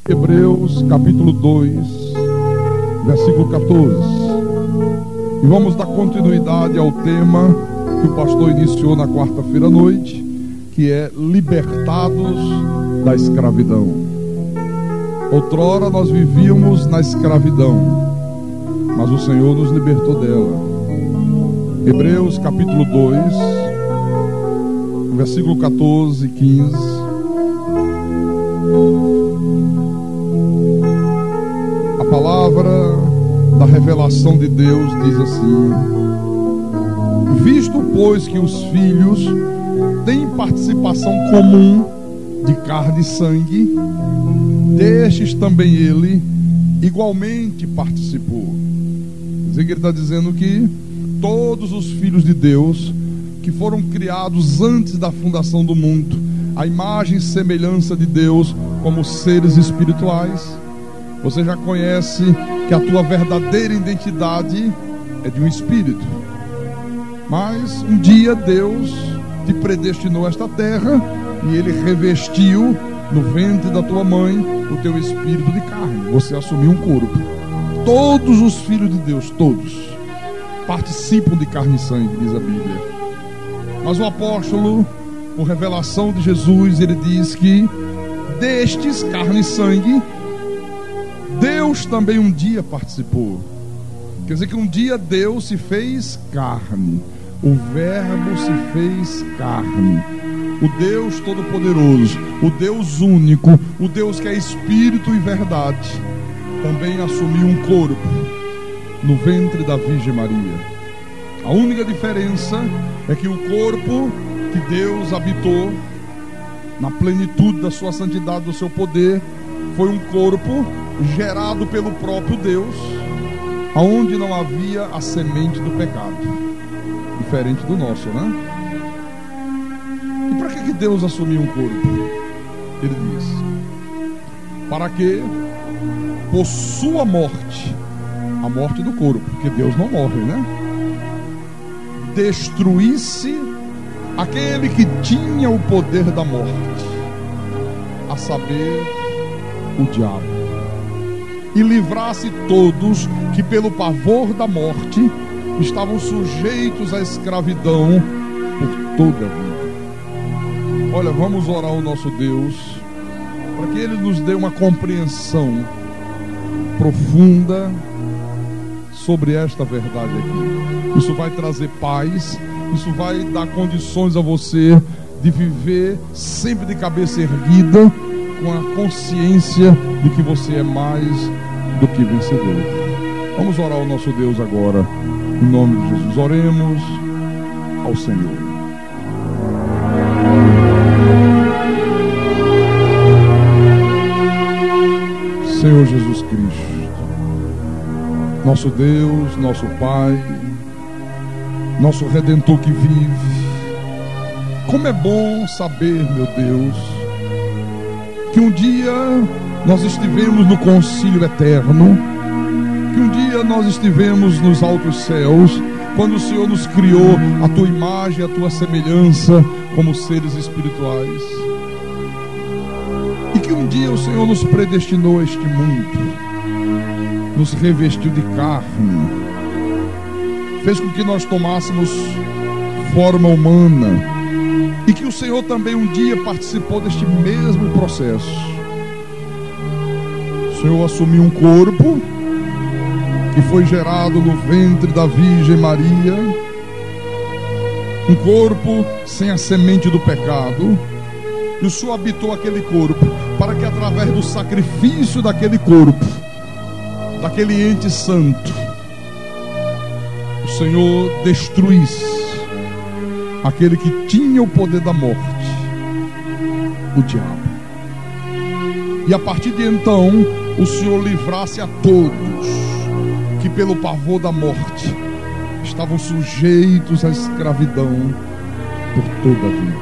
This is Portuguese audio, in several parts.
Hebreus capítulo 2, versículo 14. E vamos dar continuidade ao tema que o pastor iniciou na quarta-feira à noite, que é libertados da escravidão. Outrora nós vivíamos na escravidão, mas o Senhor nos libertou dela. Hebreus capítulo 2, versículo 14 e 15. A palavra da revelação de Deus diz assim: visto, pois, que os filhos têm participação comum de carne e sangue, destes também ele igualmente participou. Quer dizer que ele está dizendo que todos os filhos de Deus que foram criados antes da fundação do mundo, a imagem e semelhança de Deus como seres espirituais. Você já conhece que a tua verdadeira identidade é de um espírito. Mas um dia Deus te predestinou a esta terra e Ele revestiu no ventre da tua mãe o teu espírito de carne. Você assumiu um corpo. Todos os filhos de Deus, todos, participam de carne e sangue, diz a Bíblia. Mas o apóstolo, por revelação de Jesus, ele diz que destes, carne e sangue, Deus também um dia participou. Quer dizer que um dia Deus se fez carne. O Verbo se fez carne. O Deus Todo-Poderoso, o Deus único, o Deus que é Espírito e verdade, também assumiu um corpo no ventre da Virgem Maria. A única diferença é que o corpo que Deus habitou na plenitude da sua santidade, do seu poder, foi um corpo gerado pelo próprio Deus, aonde não havia a semente do pecado, diferente do nosso, né? E para que Deus assumiu um corpo? Ele diz: para que por sua morte, a morte do corpo, porque Deus não morre, né? Destruísse aquele que tinha o poder da morte, a saber, o diabo, e livrasse todos que pelo pavor da morte estavam sujeitos à escravidão por toda a vida. Olha, vamos orar ao nosso Deus para que Ele nos dê uma compreensão profunda sobre esta verdade aqui. Isso vai trazer paz, isso vai dar condições a você de viver sempre de cabeça erguida, com a consciência de que você é mais do que vencedor. Vamos orar ao nosso Deus agora, em nome de Jesus. Oremos ao Senhor. Senhor Jesus Cristo, nosso Deus, nosso Pai, nosso Redentor que vive, como é bom saber, meu Deus, que um dia nós estivemos no concílio eterno, que um dia nós estivemos nos altos céus, quando o Senhor nos criou a tua imagem, a tua semelhança como seres espirituais, e que um dia o Senhor nos predestinou a este mundo, nos revestiu de carne, fez com que nós tomássemos forma humana, e que o Senhor também um dia participou deste mesmo processo. O Senhor assumiu um corpo que foi gerado no ventre da Virgem Maria, um corpo sem a semente do pecado, e o Senhor habitou aquele corpo para que através do sacrifício daquele corpo, daquele ente santo, o Senhor destruísse aquele que tinha o poder da morte, o diabo. E a partir de então, o Senhor livrasse a todos que pelo pavor da morte estavam sujeitos à escravidão por toda a vida.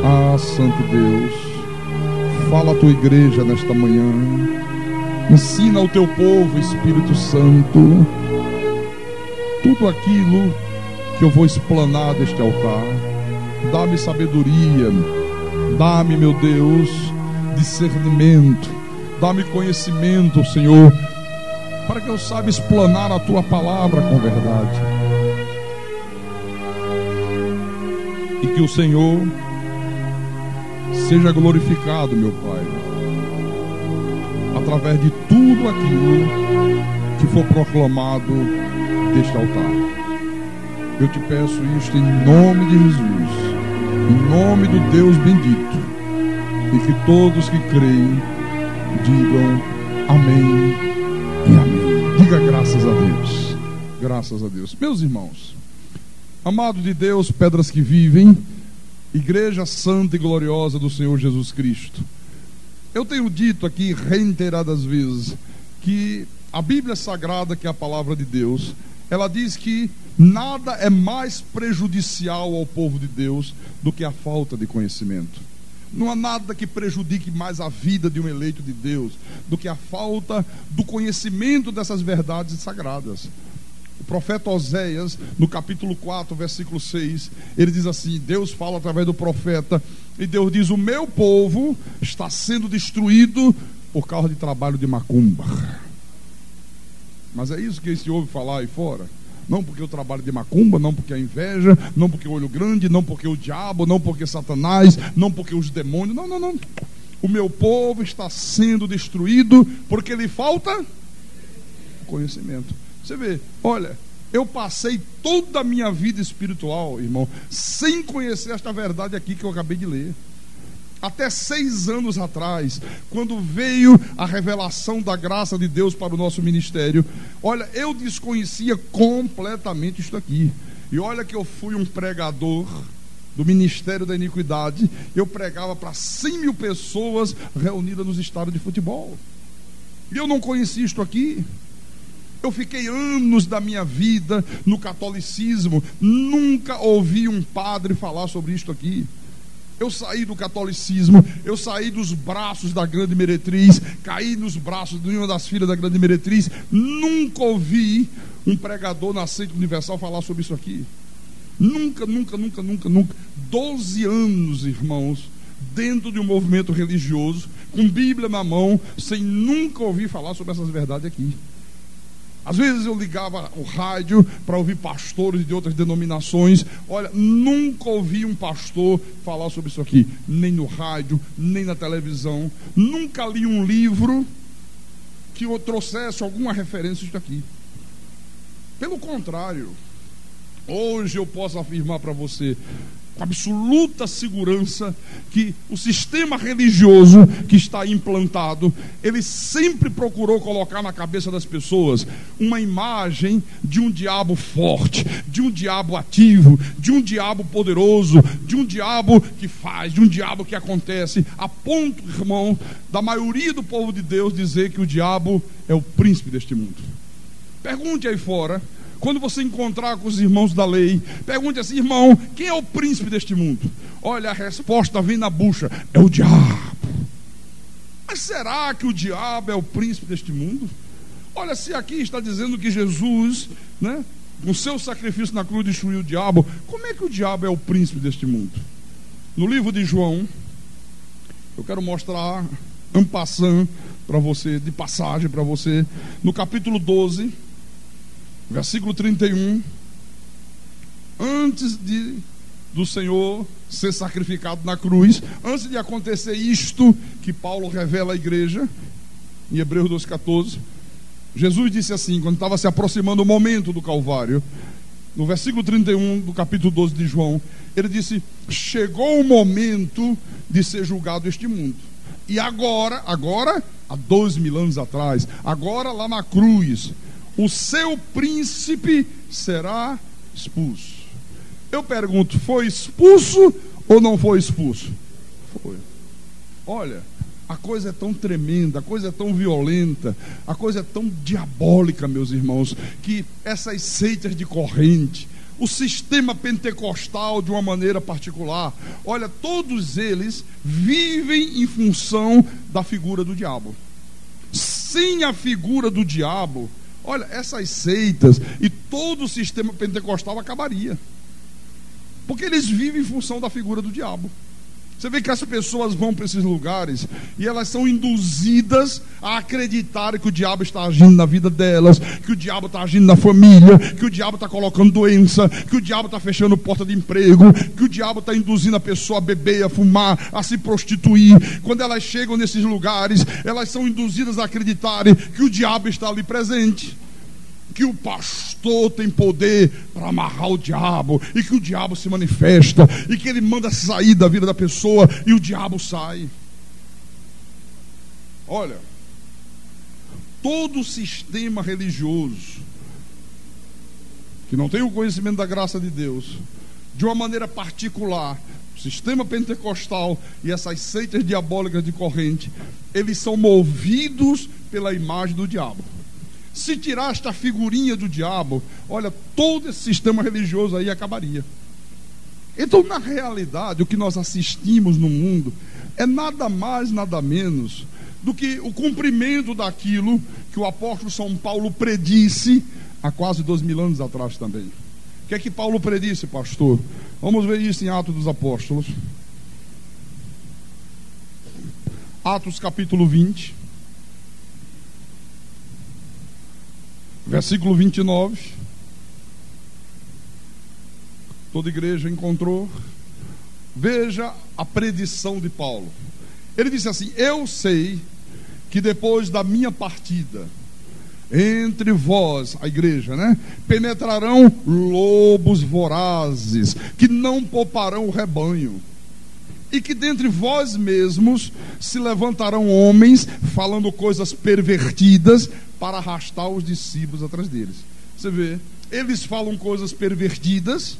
Ah, Santo Deus, fala a tua igreja nesta manhã, ensina ao teu povo, Espírito Santo, tudo aquilo que eu vou explanar deste altar. Dá-me sabedoria, dá-me, meu Deus, discernimento, dá-me conhecimento, Senhor, para que eu saiba explanar a Tua palavra com verdade. E que o Senhor seja glorificado, meu Pai, através de tudo aquilo que for proclamado deste altar. Eu te peço isto em nome de Jesus, em nome do Deus bendito, e que todos que creem digam amém e amém. Diga graças a Deus. Graças a Deus. Meus irmãos, amado de Deus, pedras que vivem, Igreja Santa e Gloriosa do Senhor Jesus Cristo, eu tenho dito aqui reiteradas vezes que a Bíblia Sagrada, que é a palavra de Deus, ela diz que nada é mais prejudicial ao povo de Deus do que a falta de conhecimento. Não há nada que prejudique mais a vida de um eleito de Deus do que a falta do conhecimento dessas verdades sagradas. O profeta Oséias, no capítulo 4, versículo 6, ele diz assim, Deus fala através do profeta, e Deus diz, o meu povo está sendo destruído por causa de trabalho de macumba. Mas é isso que se ouve falar aí fora. Não porque o trabalho de macumba, não porque a inveja, não porque o olho grande, não porque o diabo, não porque Satanás, não porque os demônios. Não, não, não. O meu povo está sendo destruído porque lhe falta conhecimento. Você vê, olha, eu passei toda a minha vida espiritual, irmão, sem conhecer esta verdade aqui que eu acabei de ler. Até 6 anos atrás, quando veio a revelação da graça de Deus para o nosso ministério, olha, eu desconhecia completamente isto aqui. E olha que eu fui um pregador do Ministério da Iniquidade. Eu pregava para 100 mil pessoas reunidas nos estádios de futebol. E eu não conhecia isto aqui. Eu fiquei anos da minha vida no catolicismo, nunca ouvi um padre falar sobre isto aqui. Eu saí do catolicismo, eu saí dos braços da grande meretriz, caí nos braços de uma das filhas da grande meretriz, nunca ouvi um pregador na Seita Universal falar sobre isso aqui. Nunca. 12 anos, irmãos, dentro de um movimento religioso, com Bíblia na mão, sem nunca ouvir falar sobre essas verdades aqui. Às vezes eu ligava o rádio para ouvir pastores de outras denominações. Olha, nunca ouvi um pastor falar sobre isso aqui, nem no rádio, nem na televisão. Nunca li um livro que eu trouxesse alguma referência a isso aqui. Pelo contrário, hoje eu posso afirmar para você com absoluta segurança que o sistema religioso que está implantado, ele sempre procurou colocar na cabeça das pessoas uma imagem de um diabo forte, de um diabo ativo, de um diabo poderoso, de um diabo que faz, de um diabo que acontece, a ponto, irmão, da maioria do povo de Deus dizer que o diabo é o príncipe deste mundo. Pergunte aí fora, quando você encontrar com os irmãos da lei, pergunte assim, irmão, quem é o príncipe deste mundo? Olha, a resposta vem na bucha, é o diabo. Mas será que o diabo é o príncipe deste mundo? Olha, se aqui está dizendo que Jesus, né, com seu sacrifício na cruz destruiu o diabo, como é que o diabo é o príncipe deste mundo? No livro de João, eu quero mostrar en passant para você, de passagem para você, no capítulo 12, versículo 31, antes do Senhor ser sacrificado na cruz, antes de acontecer isto que Paulo revela à igreja, em Hebreus 2,14, Jesus disse assim, quando estava se aproximando o momento do Calvário, no versículo 31 do capítulo 12 de João, ele disse, chegou o momento de ser julgado este mundo. E agora, há 2000 anos atrás, agora lá na cruz, o seu príncipe será expulso. Eu pergunto, foi expulso ou não foi expulso? Foi. Olha, a coisa é tão tremenda, a coisa é tão violenta, a coisa é tão diabólica, meus irmãos, que essas seitas de corrente, o sistema pentecostal de uma maneira particular, olha, todos eles vivem em função da figura do diabo. Sem a figura do diabo, olha, essas seitas e todo o sistema pentecostal acabaria. Porque eles vivem em função da figura do diabo. Você vê que as pessoas vão para esses lugares e elas são induzidas a acreditarem que o diabo está agindo na vida delas, que o diabo está agindo na família, que o diabo está colocando doença, que o diabo está fechando porta de emprego, que o diabo está induzindo a pessoa a beber, a fumar, a se prostituir. Quando elas chegam nesses lugares, elas são induzidas a acreditarem que o diabo está ali presente, que o pastor tem poder para amarrar o diabo, e que o diabo se manifesta, e que ele manda sair da vida da pessoa, e o diabo sai. Olha, todo sistema religioso que não tem o conhecimento da graça de Deus, de uma maneira particular, o sistema pentecostal e essas seitas diabólicas de corrente, eles são movidos pela imagem do diabo. Se tirar esta figurinha do diabo, olha, todo esse sistema religioso aí acabaria. Então, na realidade, o que nós assistimos no mundo é nada mais, nada menos do que o cumprimento daquilo que o apóstolo São Paulo predisse há quase 2000 anos atrás também. O que é que Paulo predisse, pastor? Vamos ver isso em Atos dos Apóstolos. Atos capítulo 20. Versículo 29. Toda igreja encontrou. Veja a predição de Paulo. Ele disse assim: eu sei que depois da minha partida, entre vós, a igreja, né, penetrarão lobos vorazes, que não pouparão o rebanho, e que dentre vós mesmos se levantarão homens falando coisas pervertidas para arrastar os discípulos atrás deles. Você vê, eles falam coisas pervertidas,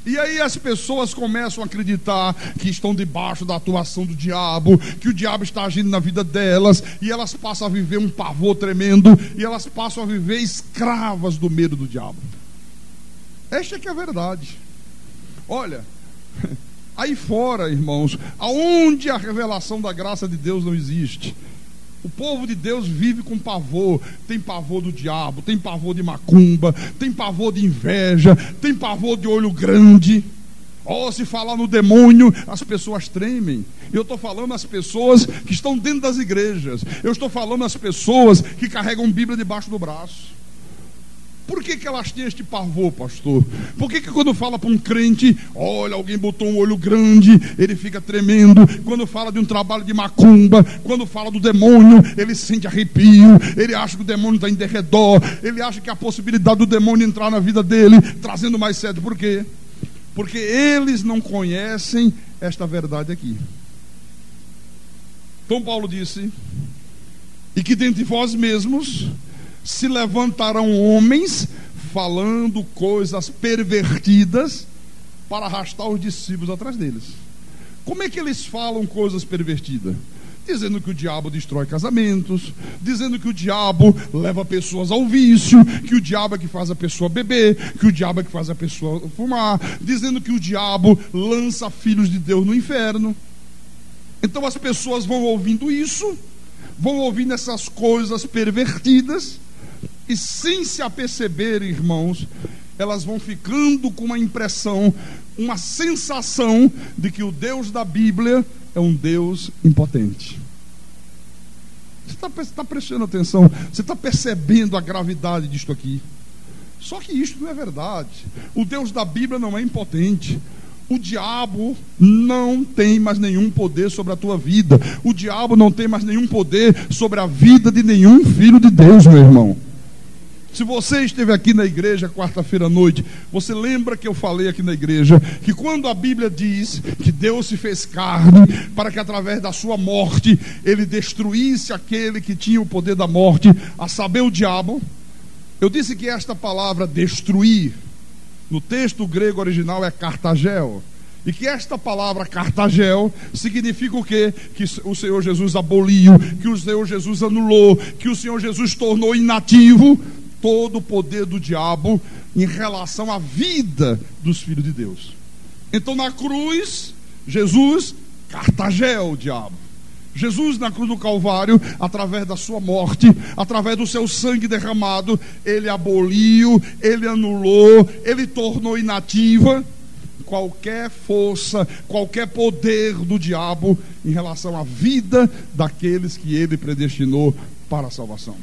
e aí as pessoas começam a acreditar que estão debaixo da atuação do diabo, que o diabo está agindo na vida delas, e elas passam a viver um pavor tremendo, e elas passam a viver escravas do medo do diabo. Esta é que é a verdade. Olha, aí fora, irmãos, aonde a revelação da graça de Deus não existe, o povo de Deus vive com pavor. Tem pavor do diabo, tem pavor de macumba, tem pavor de inveja, tem pavor de olho grande. Se falar no demônio, as pessoas tremem. Eu estou falando às pessoas que estão dentro das igrejas. Eu estou falando às pessoas que carregam Bíblia debaixo do braço. Por que elas têm este pavor, pastor? Por que quando fala para um crente, olha, alguém botou um olho grande, ele fica tremendo? Quando fala de um trabalho de macumba, quando fala do demônio, ele sente arrepio, ele acha que o demônio está em derredor, ele acha que a possibilidade do demônio entrar na vida dele, trazendo mais sede. Por quê? Porque eles não conhecem esta verdade aqui. Então Paulo disse: e que dentre vós mesmos se levantarão homens falando coisas pervertidas para arrastar os discípulos atrás deles. Como é que eles falam coisas pervertidas? Dizendo que o diabo destrói casamentos, dizendo que o diabo leva pessoas ao vício, que o diabo é que faz a pessoa beber, que o diabo é que faz a pessoa fumar, dizendo que o diabo lança filhos de Deus no inferno. Então as pessoas vão ouvindo isso, vão ouvindo essas coisas pervertidas, e sem se aperceber, irmãos, elas vão ficando com uma impressão, uma sensação de que o Deus da Bíblia é um Deus impotente. Você está prestando atenção? Você está percebendo a gravidade disto aqui? Só que isto não é verdade. O Deus da Bíblia não é impotente. O diabo não tem mais nenhum poder sobre a tua vida. O diabo não tem mais nenhum poder sobre a vida de nenhum filho de Deus, meu irmão. Se você esteve aqui na igreja quarta-feira à noite, você lembra que eu falei aqui na igreja que quando a Bíblia diz que Deus se fez carne para que através da sua morte ele destruísse aquele que tinha o poder da morte, a saber, o diabo. Eu disse que esta palavra destruir no texto grego original é cartagel, e que esta palavra cartagel significa o quê? Que o Senhor Jesus aboliu, que o Senhor Jesus anulou, que o Senhor Jesus tornou inativo todo o poder do diabo em relação à vida dos filhos de Deus. Então na cruz, Jesus cartagel o diabo. Jesus na cruz do Calvário, através da sua morte, através do seu sangue derramado, ele aboliu, ele anulou, ele tornou inativa. qualquer força, qualquer poder do diabo em relação à vida daqueles que ele predestinou para a salvação.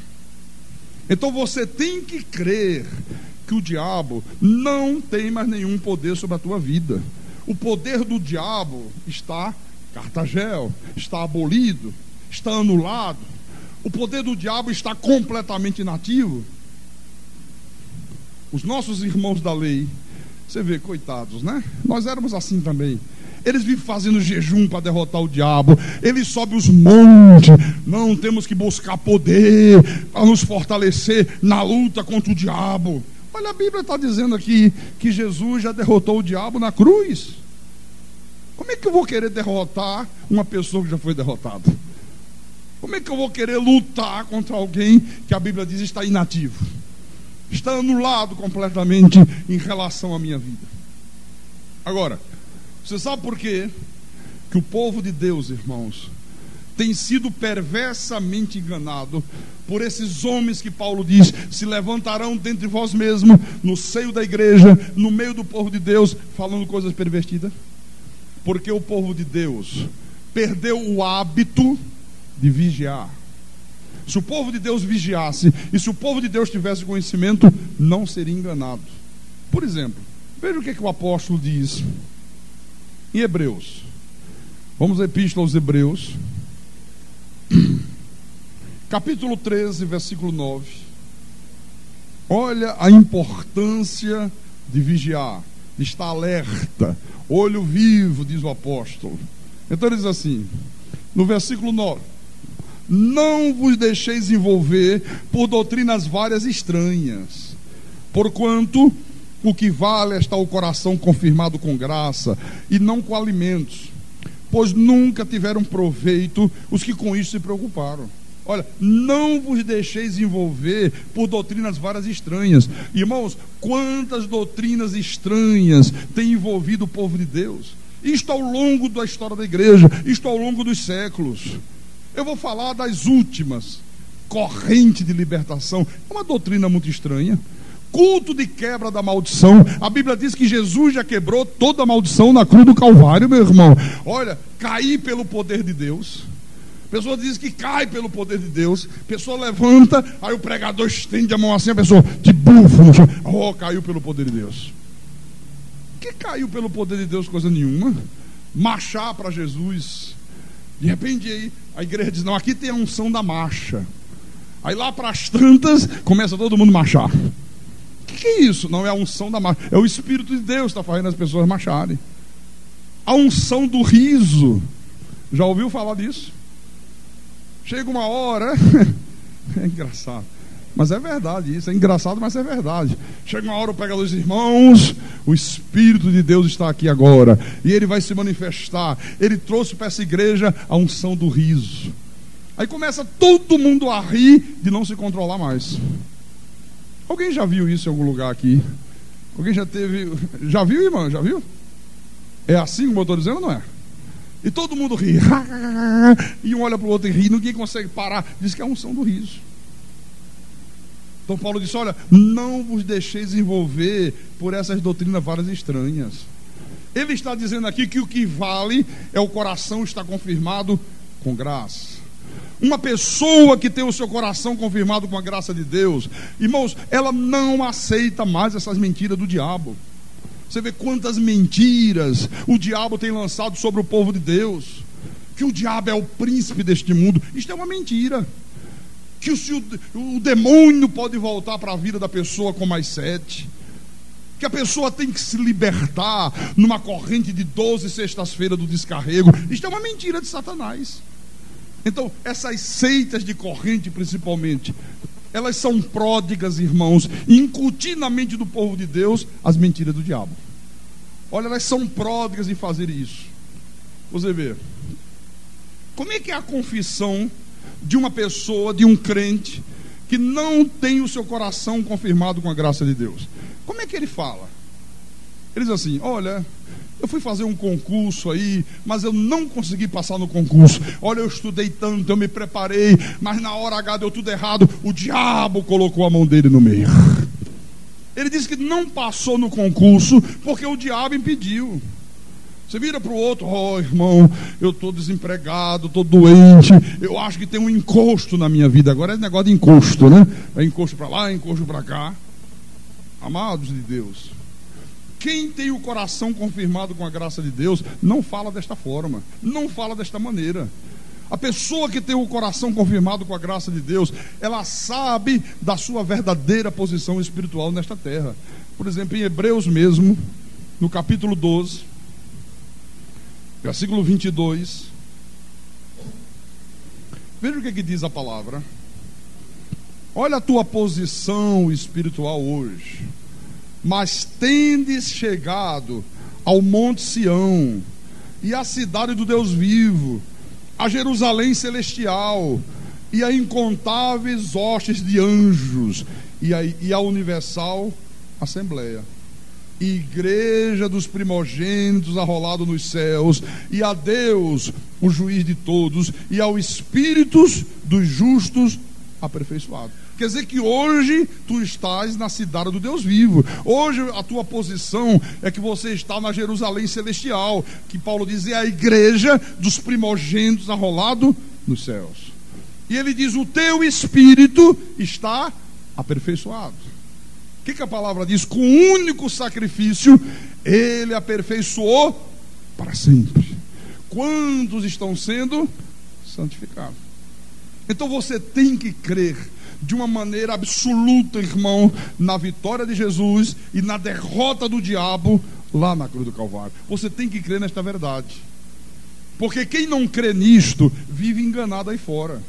Então você tem que crer que o diabo não tem mais nenhum poder sobre a tua vida. O poder do diabo está cartagel, está abolido, está anulado. O poder do diabo está completamente inativo. Os nossos irmãos da lei, você vê, coitados, né? Nós éramos assim também. Eles vivem fazendo jejum para derrotar o diabo. Eles sobem os montes. Não, temos que buscar poder para nos fortalecer na luta contra o diabo. Olha, a Bíblia está dizendo aqui que Jesus já derrotou o diabo na cruz. Como é que eu vou querer derrotar uma pessoa que já foi derrotada? Como é que eu vou querer lutar contra alguém que a Bíblia diz está inativo? Está anulado completamente em relação à minha vida. Agora, você sabe por quê? Que o povo de Deus, irmãos, tem sido perversamente enganado por esses homens que Paulo diz, se levantarão dentre vós mesmos, no seio da igreja, no meio do povo de Deus, falando coisas pervertidas. Porque o povo de Deus perdeu o hábito de vigiar. Se o povo de Deus vigiasse, e se o povo de Deus tivesse conhecimento, não seria enganado. Por exemplo, veja o que o apóstolo diz em Hebreus. Vamos à Epístola aos Hebreus, capítulo 13, versículo 9. Olha a importância de vigiar, de estar alerta, olho vivo, diz o apóstolo. Então ele diz assim, no versículo 9: não vos deixeis envolver por doutrinas várias estranhas, porquanto o que vale é estar o coração confirmado com graça, e não com alimentos, pois nunca tiveram proveito os que com isso se preocuparam. Olha, não vos deixeis envolver por doutrinas várias estranhas. Irmãos, quantas doutrinas estranhas têm envolvido o povo de Deus? Isto ao longo da história da igreja, isto ao longo dos séculos. Eu vou falar das últimas, corrente de libertação. É uma doutrina muito estranha. Culto de quebra da maldição. A Bíblia diz que Jesus já quebrou toda a maldição na cruz do Calvário, meu irmão. Olha, cair pelo poder de Deus. A pessoa diz que cai pelo poder de Deus. A pessoa levanta, aí o pregador estende a mão assim, a pessoa te bufa no chão. Oh, caiu pelo poder de Deus. Que caiu pelo poder de Deus? Coisa nenhuma. Marchar para Jesus. De repente aí a igreja diz, não, aqui tem a unção da marcha. Aí lá para as tantas começa todo mundo a marchar. O que é isso? Não é a unção da marcha, é o Espírito de Deus que está fazendo as pessoas marcharem. A unção do riso. Já ouviu falar disso? Chega uma hora, é engraçado, mas é verdade isso, é engraçado, mas é verdade. Chega uma hora, o pregador diz, irmãos, o Espírito de Deus está aqui agora, e Ele vai se manifestar. Ele trouxe para essa igreja a unção do riso. Aí começa todo mundo a rir de não se controlar mais. Alguém já viu isso em algum lugar aqui? Alguém já teve, já viu, irmã, já viu? É assim como eu estou dizendo, não é? E todo mundo ri. E um olha para o outro e ri. Ninguém consegue parar. Diz que é a unção do riso. Então Paulo disse, olha, não vos deixeis envolver por essas doutrinas várias estranhas. Ele está dizendo aqui que o que vale é o coração estar confirmado com graça. Uma pessoa que tem o seu coração confirmado com a graça de Deus, irmãos, ela não aceita mais essas mentiras do diabo. Você vê quantas mentiras o diabo tem lançado sobre o povo de Deus. Que o diabo é o príncipe deste mundo. Isto é uma mentira. Que o demônio pode voltar para a vida da pessoa com mais 7. Que a pessoa tem que se libertar numa corrente de 12 sextas-feiras do descarrego. Isto é uma mentira de Satanás. Então, essas seitas de corrente, principalmente, elas são pródigas, irmãos, em incutir na mente do povo de Deus as mentiras do diabo. Olha, elas são pródigas em fazer isso. Você vê, como é que é a confissão de uma pessoa, de um crente, que não tem o seu coração confirmado com a graça de Deus? Como é que ele fala? Ele diz assim, olha, eu fui fazer um concurso aí, mas eu não consegui passar no concurso. Olha, eu estudei tanto, eu me preparei, mas na hora H deu tudo errado. O diabo colocou a mão dele no meio. Ele disse que não passou no concurso porque o diabo impediu. Você vira para o outro: oh, irmão, eu estou desempregado, estou doente, eu acho que tem um encosto na minha vida. Agora é negócio de encosto, né? É encosto para lá, encosto para cá. Amados de Deus, quem tem o coração confirmado com a graça de Deus não fala desta forma, não fala desta maneira. A pessoa que tem o coração confirmado com a graça de Deus, ela sabe da sua verdadeira posição espiritual nesta terra. Por exemplo, em Hebreus mesmo, no capítulo 12, versículo 22, veja o que diz a palavra. Olha a tua posição espiritual hoje. Mas tendes chegado ao monte Sião, e à cidade do Deus vivo, a Jerusalém celestial, e a incontáveis hostes de anjos, e a universal assembleia, igreja dos primogênitos arrolado nos céus, e a Deus, o juiz de todos, e ao espíritos dos justos aperfeiçoado. Quer dizer que hoje tu estás na cidade do Deus vivo. Hoje a tua posição é que você está na Jerusalém celestial, que Paulo diz é a igreja dos primogênitos arrolado nos céus. E ele diz: o teu espírito está aperfeiçoado. O que a palavra diz? Com um único sacrifício ele aperfeiçoou para sempre. Quantos estão sendo santificados? Então você tem que crer de uma maneira absoluta, irmão, na vitória de Jesus e na derrota do diabo lá na cruz do Calvário. Você tem que crer nesta verdade, porque quem não crê nisto vive enganado aí fora.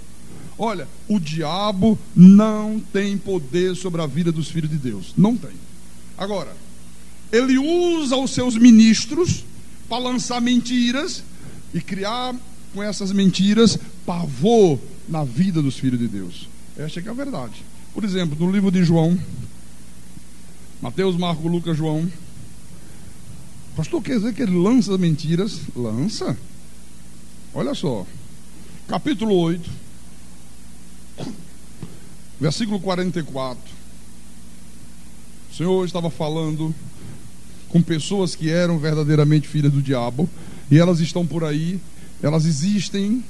Olha, o diabo não tem poder sobre a vida dos filhos de Deus, não tem. Agora, ele usa os seus ministros para lançar mentiras e criar com essas mentiras pavor na vida dos filhos de Deus. Esta é que é a verdade. Por exemplo, no livro de João, Mateus, Marcos, Lucas, João, pastor, quer dizer que ele lança mentiras? Lança. Olha só, capítulo 8, versículo 44. O Senhor estava falando com pessoas que eram verdadeiramente filhas do diabo, e elas estão por aí, elas existem.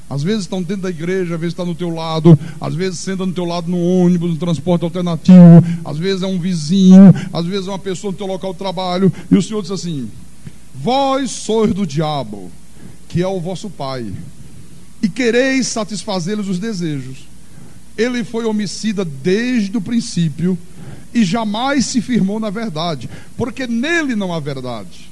Às vezes estão dentro da igreja, às vezes está no teu lado, às vezes senta no teu lado no ônibus, no transporte alternativo, às vezes é um vizinho, às vezes é uma pessoa no teu local de trabalho. E o Senhor diz assim: vós sois do diabo, que é o vosso pai, e quereis satisfazê-los os desejos. Ele foi homicida desde o princípio e jamais se firmou na verdade, porque nele não há verdade.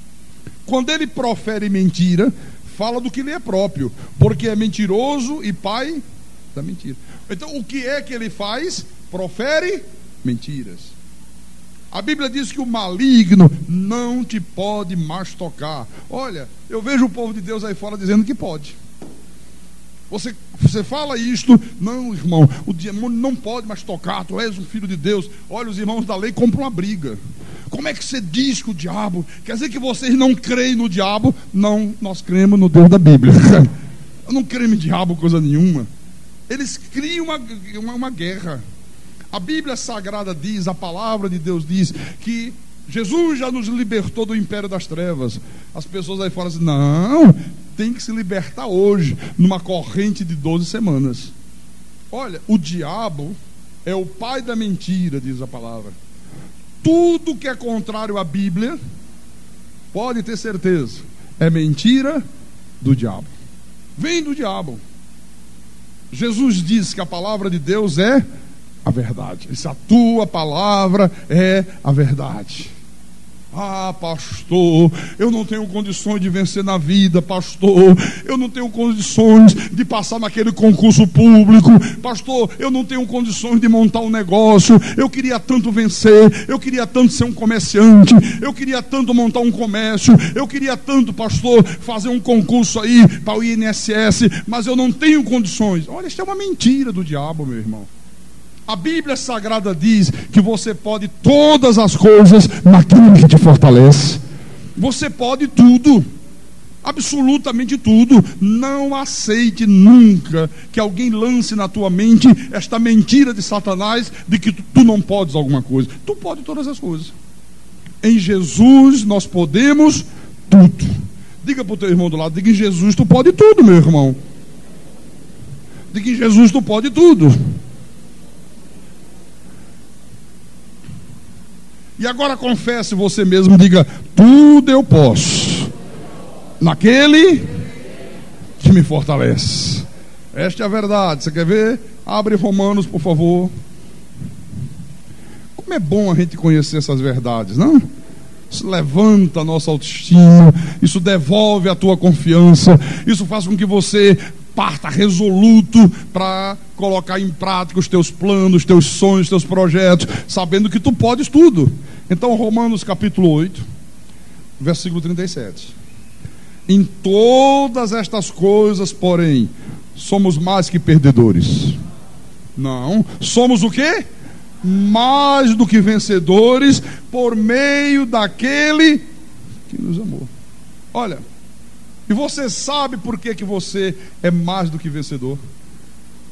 Quando ele profere mentira, fala do que lhe é próprio, porque é mentiroso e pai da mentira. Então o que é que ele faz? Profere mentiras. A Bíblia diz que o maligno não te pode mais tocar. Olha, eu vejo o povo de Deus aí fora dizendo que pode. Você fala isto: não, irmão, o demônio não pode mais tocar, tu és um filho de Deus. Olha, os irmãos da lei compram uma briga. Como é que você diz que o diabo, quer dizer que vocês não creem no diabo? Não, nós cremos no Deus da Bíblia. Eu não creio em diabo coisa nenhuma. Eles criam uma guerra. A Bíblia Sagrada diz, a palavra de Deus diz que Jesus já nos libertou do império das trevas. As pessoas aí fora dizem: não, tem que se libertar hoje, numa corrente de 12 semanas. Olha, o diabo é o pai da mentira, diz a palavra. Tudo que é contrário à Bíblia, pode ter certeza, é mentira do diabo. Vem do diabo. Jesus disse que a palavra de Deus é a verdade. Ele disse: a tua palavra é a verdade. Ah, pastor, eu não tenho condições de vencer na vida, pastor. Eu não tenho condições de passar naquele concurso público, pastor. Eu não tenho condições de montar um negócio. Eu queria tanto vencer, eu queria tanto ser um comerciante, eu queria tanto montar um comércio, eu queria tanto, pastor, fazer um concurso aí para o INSS, mas eu não tenho condições. Olha, isso é uma mentira do diabo, meu irmão. A Bíblia Sagrada diz que você pode todas as coisas naquele que te fortalece. Você pode tudo. absolutamente tudo. Não aceite nunca que alguém lance na tua mente esta mentira de Satanás de que tu não podes alguma coisa. Tu pode todas as coisas. Em Jesus nós podemos tudo. Diga para o teu irmão do lado, diga: em Jesus tu pode tudo, meu irmão. Diga: em Jesus tu pode tudo. E agora confesse você mesmo, diga: tudo eu posso naquele que me fortalece. Esta é a verdade. Você quer ver? Abre Romanos, por favor. Como é bom a gente conhecer essas verdades, não? Isso levanta a nossa autoestima, isso devolve a tua confiança, isso faz com que você parta resoluto para colocar em prática os teus planos, teus sonhos, teus projetos, sabendo que tu podes tudo. Então, Romanos capítulo 8, versículo 37. Em todas estas coisas, porém, somos mais que perdedores. Não, somos o quê? Mais do que vencedores por meio daquele que nos amou. Olha, e você sabe por que você é mais do que vencedor?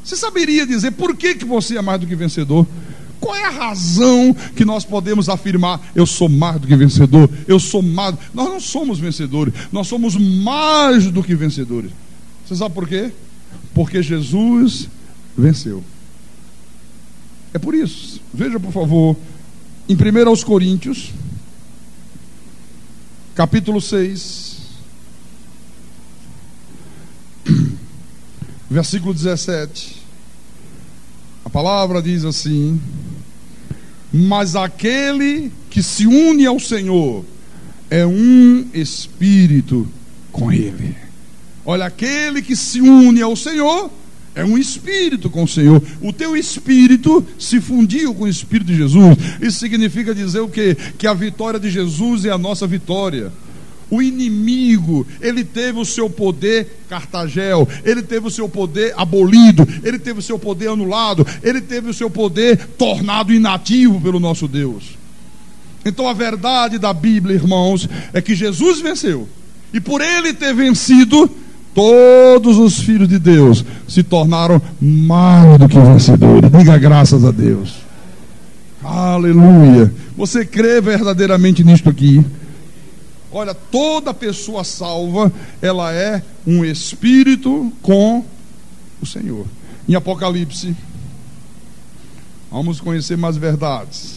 Você saberia dizer por que você é mais do que vencedor? Qual é a razão que nós podemos afirmar: eu sou mais do que vencedor, eu sou mais? Nós não somos vencedores, nós somos mais do que vencedores. Você sabe por quê? Porque Jesus venceu. É por isso. Veja, por favor, em 1 Coríntios, capítulo 6, versículo 17. A palavra diz assim: mas aquele que se une ao Senhor é um espírito com Ele. Olha, aquele que se une ao Senhor é um espírito com o Senhor. O teu espírito se fundiu com o Espírito de Jesus. Isso significa dizer o quê? Que a vitória de Jesus é a nossa vitória. O inimigo, ele teve o seu poder cartagel, ele teve o seu poder abolido, ele teve o seu poder anulado, ele teve o seu poder tornado inativo pelo nosso Deus. Então a verdade da Bíblia, irmãos, é que Jesus venceu. E por ele ter vencido, todos os filhos de Deus se tornaram mais do que vencedores. Diga graças a Deus. Aleluia. Você crê verdadeiramente nisto aqui? Olha, toda pessoa salva, ela é um espírito com o Senhor. Em Apocalipse, vamos conhecer mais verdades.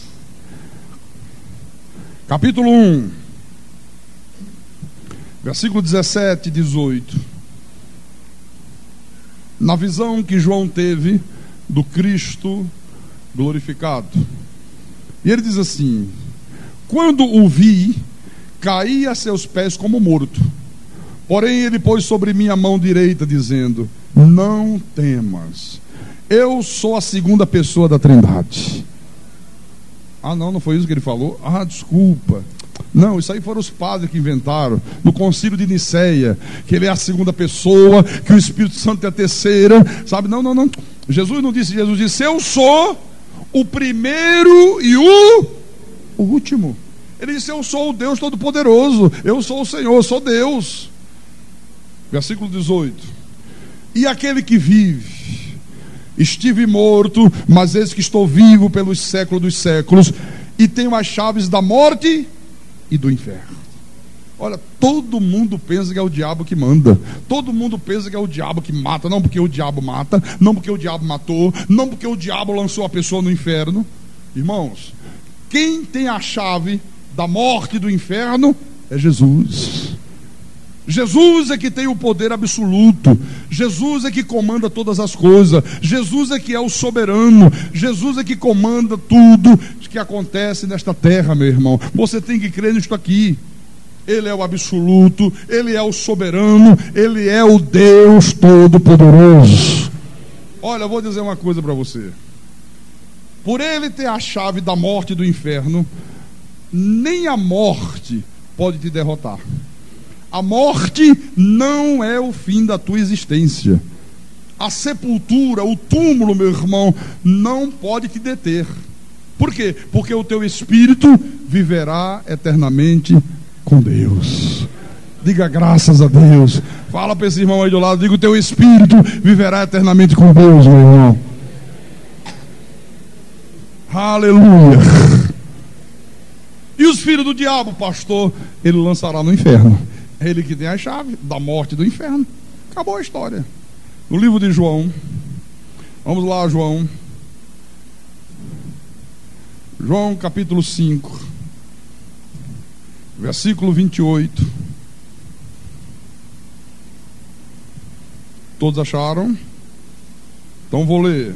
Capítulo 1, versículo 17 e 18. Na visão que João teve do Cristo glorificado. E ele diz assim: quando o vi, caí a seus pés como morto. Porém ele pôs sobre mim a mão direita, dizendo: não temas, eu sou a segunda pessoa da Trindade. Ah, não foi isso que ele falou? Ah, desculpa. Não, isso aí foram os padres que inventaram no concílio de Niceia, que ele é a segunda pessoa, que o Espírito Santo é a terceira, sabe? Não. Jesus não disse, Jesus disse: eu sou o primeiro e o último. Ele disse: eu sou o Deus Todo-Poderoso, eu sou o Senhor, eu sou Deus. Versículo 18. E aquele que vive, estive morto, mas eis que estou vivo pelos séculos dos séculos, e tenho as chaves da morte e do inferno. Olha, todo mundo pensa que é o diabo que manda, todo mundo pensa que é o diabo que mata. Não porque o diabo mata, não porque o diabo matou, não porque o diabo lançou a pessoa no inferno. Irmãos, quem tem a chave da morte e do inferno é Jesus. Jesus é que tem o poder absoluto, Jesus é que comanda todas as coisas, Jesus é que é o soberano, Jesus é que comanda tudo que acontece nesta terra, meu irmão. Você tem que crer nisto aqui. Ele é o absoluto, Ele é o soberano, Ele é o Deus Todo-Poderoso. Olha, eu vou dizer uma coisa para você. Por Ele ter a chave da morte e do inferno, nem a morte pode te derrotar. A morte não é o fim da tua existência. A sepultura, o túmulo, meu irmão, não pode te deter. Por quê? Porque o teu espírito viverá eternamente com Deus. Diga graças a Deus. Fala para esse irmão aí do lado, diga: o teu espírito viverá eternamente com Deus, meu irmão. Aleluia. E os filhos do diabo, pastor, ele lançará no inferno. É ele que tem a chave da morte e do inferno. Acabou a história. No livro de João, vamos lá, João capítulo 5, versículo 28. Todos acharam? Então vou ler.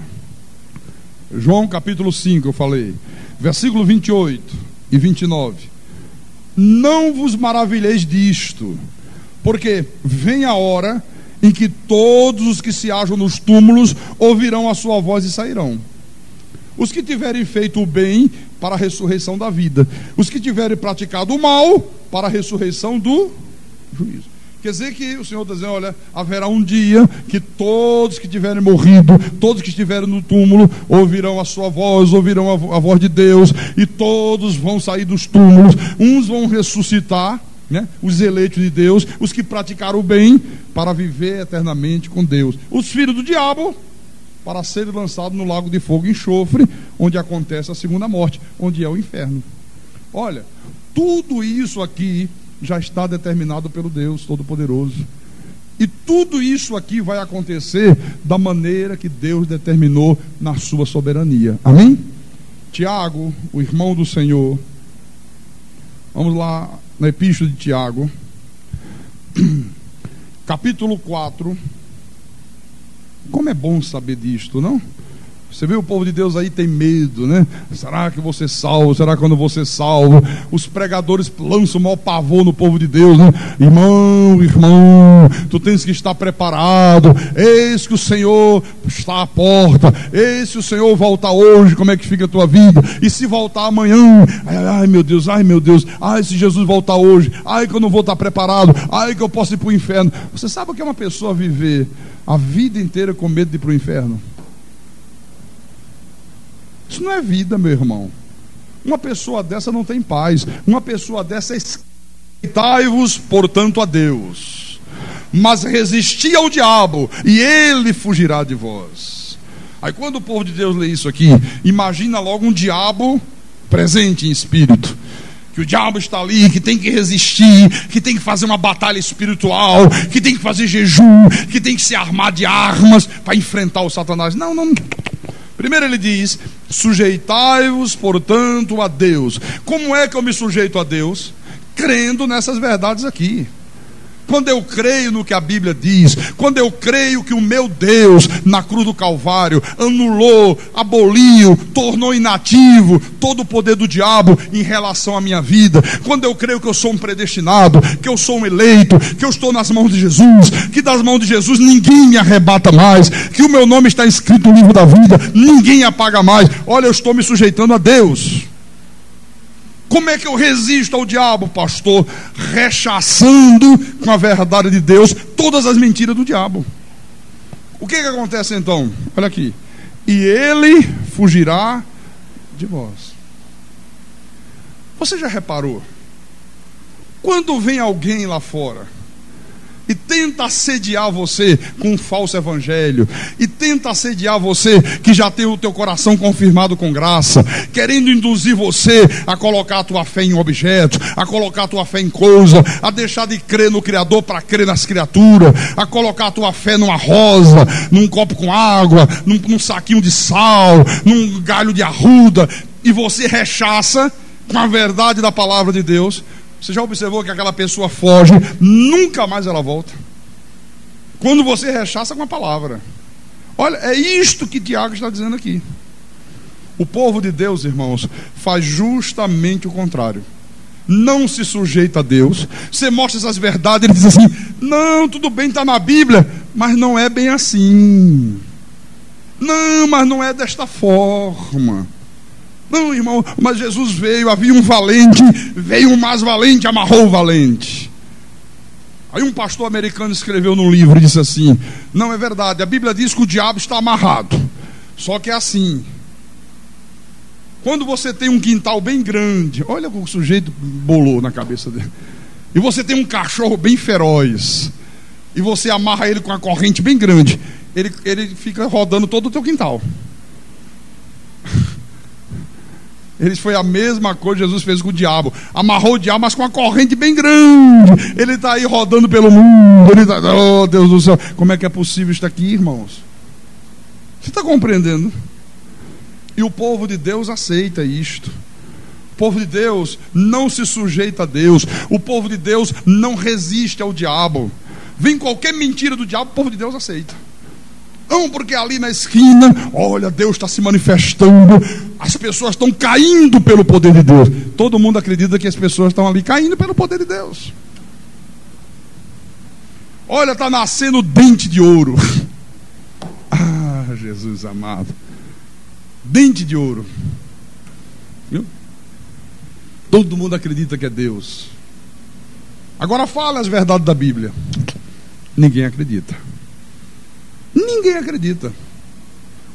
João capítulo 5, eu falei, versículo 28 e 29. Não vos maravilheis disto, porque vem a hora em que todos os que se acham nos túmulos ouvirão a sua voz e sairão. Os que tiverem feito o bem, para a ressurreição da vida. Os que tiverem praticado o mal, para a ressurreição do juízo. Quer dizer que o Senhor está dizendo: olha, haverá um dia que todos que tiverem morrido, todos que estiverem no túmulo, ouvirão a sua voz, ouvirão a voz de Deus, e todos vão sair dos túmulos. Uns vão ressuscitar, né? Os eleitos de Deus, os que praticaram o bem, para viver eternamente com Deus. Os filhos do diabo, para serem lançados no lago de fogo e enxofre, onde acontece a segunda morte, onde é o inferno. Olha, tudo isso aqui já está determinado pelo Deus Todo-Poderoso. E tudo isso aqui vai acontecer da maneira que Deus determinou na sua soberania. Amém? Tiago, o irmão do Senhor. Vamos lá na epístola de Tiago, capítulo 4. Como é bom saber disto, não? Você vê, o povo de Deus aí tem medo, né? Será que você salvo? Será que quando você salvo? Os pregadores lançam o maior pavor no povo de Deus, né? Irmão, tu tens que estar preparado. Eis que o Senhor está à porta. Eis que o Senhor volta hoje, como é que fica a tua vida? E se voltar amanhã? Ai meu Deus. Ai, se Jesus voltar hoje? Ai, que eu não vou estar preparado. Ai, que eu posso ir para o inferno. Você sabe o que é uma pessoa viver a vida inteira com medo de ir para o inferno? Isso não é vida, meu irmão. Uma pessoa dessa não tem paz. Uma pessoa dessa é: sujeitai-vos, portanto, a Deus, mas resisti ao diabo, e ele fugirá de vós. Aí quando o povo de Deus lê isso aqui, imagina logo um diabo presente em espírito, que o diabo está ali, que tem que resistir, que tem que fazer uma batalha espiritual, que tem que fazer jejum, que tem que se armar de armas para enfrentar o Satanás. Não. Primeiro ele diz: sujeitai-vos, portanto, a Deus. Como é que eu me sujeito a Deus? Crendo nessas verdades aqui. Quando eu creio no que a Bíblia diz, quando eu creio que o meu Deus na cruz do Calvário anulou, aboliu, tornou inativo todo o poder do diabo em relação à minha vida, quando eu creio que eu sou um predestinado, que eu sou um eleito, que eu estou nas mãos de Jesus, que das mãos de Jesus ninguém me arrebata mais, que o meu nome está escrito no livro da vida, ninguém apaga mais. Olha, eu estou me sujeitando a Deus. Como é que eu resisto ao diabo, pastor? Rechaçando com a verdade de Deus todas as mentiras do diabo. O que acontece então? Olha aqui: e ele fugirá de vós. Você já reparou? Quando vem alguém lá fora e tenta assediar você com um falso evangelho, e tenta assediar você que já tem o teu coração confirmado com graça, querendo induzir você a colocar a tua fé em objetos, a colocar a tua fé em coisa, a deixar de crer no Criador para crer nas criaturas, a colocar a tua fé numa rosa, num copo com água, num saquinho de sal, num galho de arruda, e você rechaça com a verdade da palavra de Deus. Você já observou que aquela pessoa foge, nunca mais ela volta? Quando você rechaça com a palavra. Olha, é isto que Tiago está dizendo aqui. O povo de Deus, irmãos, faz justamente o contrário. Não se sujeita a Deus. Você mostra essas verdades, ele diz assim: não, tudo bem, está na Bíblia, mas não é bem assim. Não, mas não é desta forma. Não, irmão, mas Jesus veio, havia um valente, veio um mais valente, amarrou o valente. Aí um pastor americano escreveu num livro e disse assim: não, é verdade, a Bíblia diz que o diabo está amarrado, só que é assim: quando você tem um quintal bem grande, olha o que o sujeito bolou na cabeça dele. e você tem um cachorro bem feroz, e você amarra ele com uma corrente bem grande, ele fica rodando todo o teu quintal. Foi a mesma coisa que Jesus fez com o diabo. Amarrou o diabo, mas com uma corrente bem grande. Ele está aí rodando pelo mundo. Oh, Deus do céu, como é que é possível isso aqui, irmãos? Você está compreendendo? E o povo de Deus aceita isto. O povo de Deus não se sujeita a Deus. O povo de Deus não resiste ao diabo. Vem qualquer mentira do diabo, o povo de Deus aceita. Não, porque ali na esquina, olha, Deus está se manifestando, as pessoas estão caindo pelo poder de Deus. Todo mundo acredita que as pessoas estão ali caindo pelo poder de Deus. Olha, está nascendo dente de ouro. Ah, Jesus amado. Dente de ouro. Viu? Todo mundo acredita que é Deus. Agora fala as verdades da Bíblia. Ninguém acredita. Ninguém acredita.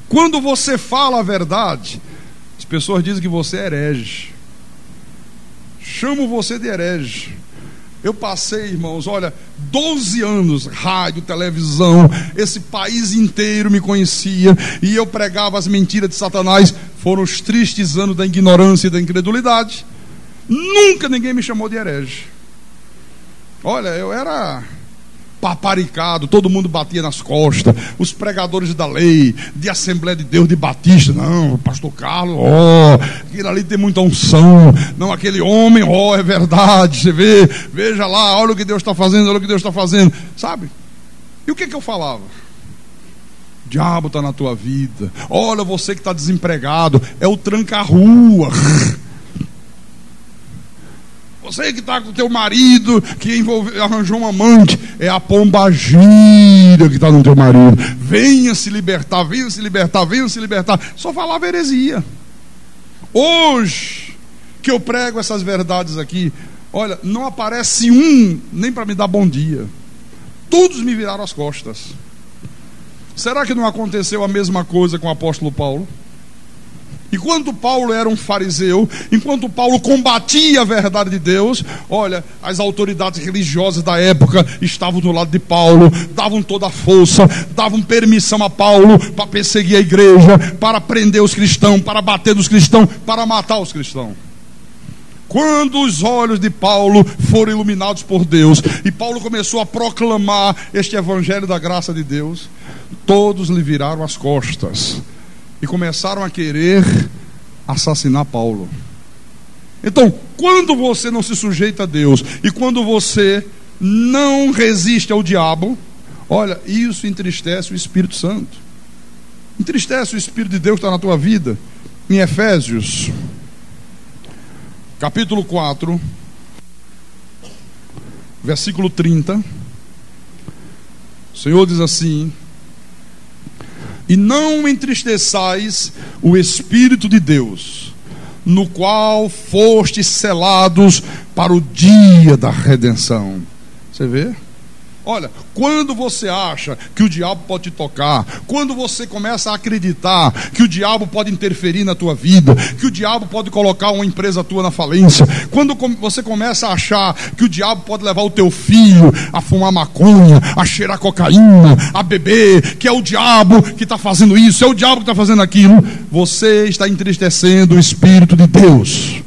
Quando você fala a verdade, as pessoas dizem que você é herege. Chamo você de herege. Eu passei, irmãos, olha, 12 anos, rádio, televisão, esse país inteiro me conhecia, e eu pregava as mentiras de Satanás. Foram os tristes anos da ignorância e da incredulidade. Nunca ninguém me chamou de herege. Olha, eu era paparicado, todo mundo batia nas costas, os pregadores da lei, de Assembleia de Deus, de Batista, não, pastor Carlos, aquele ali tem muita unção, não, aquele homem, é verdade, você vê, veja lá, olha o que Deus está fazendo, olha o que Deus está fazendo, sabe? E o que eu falava? O diabo está na tua vida, olha você que está desempregado, é o tranca-rua. Você que está com o teu marido, que arranjou um amante, é a pombagira que está no teu marido. Venha se libertar, venha se libertar, venha se libertar. Só falava heresia. Hoje que eu prego essas verdades aqui, olha, não aparece um nem para me dar bom dia. Todos me viraram as costas. Será que não aconteceu a mesma coisa com o apóstolo Paulo? Enquanto Paulo era um fariseu, enquanto Paulo combatia a verdade de Deus, olha, as autoridades religiosas da época estavam do lado de Paulo, davam toda a força, davam permissão a Paulo para perseguir a igreja, para prender os cristãos, para bater nos cristãos, para matar os cristãos. Quando os olhos de Paulo foram iluminados por Deus, e Paulo começou a proclamar este evangelho da graça de Deus, todos lhe viraram as costas e começaram a querer assassinar Paulo. Então, quando você não se sujeita a Deus, e quando você não resiste ao diabo, olha, isso entristece o Espírito Santo. Entristece o Espírito de Deus que está na tua vida. Em Efésios, capítulo 4, versículo 30, o Senhor diz assim: e não entristeçais o Espírito de Deus, no qual fostes selados para o dia da redenção. Você vê? Olha, quando você acha que o diabo pode te tocar, quando você começa a acreditar que o diabo pode interferir na tua vida, que o diabo pode colocar uma empresa tua na falência, quando você começa a achar que o diabo pode levar o teu filho a fumar maconha, a cheirar cocaína, a beber, que é o diabo que está fazendo isso, é o diabo que está fazendo aquilo, você está entristecendo o Espírito de Deus.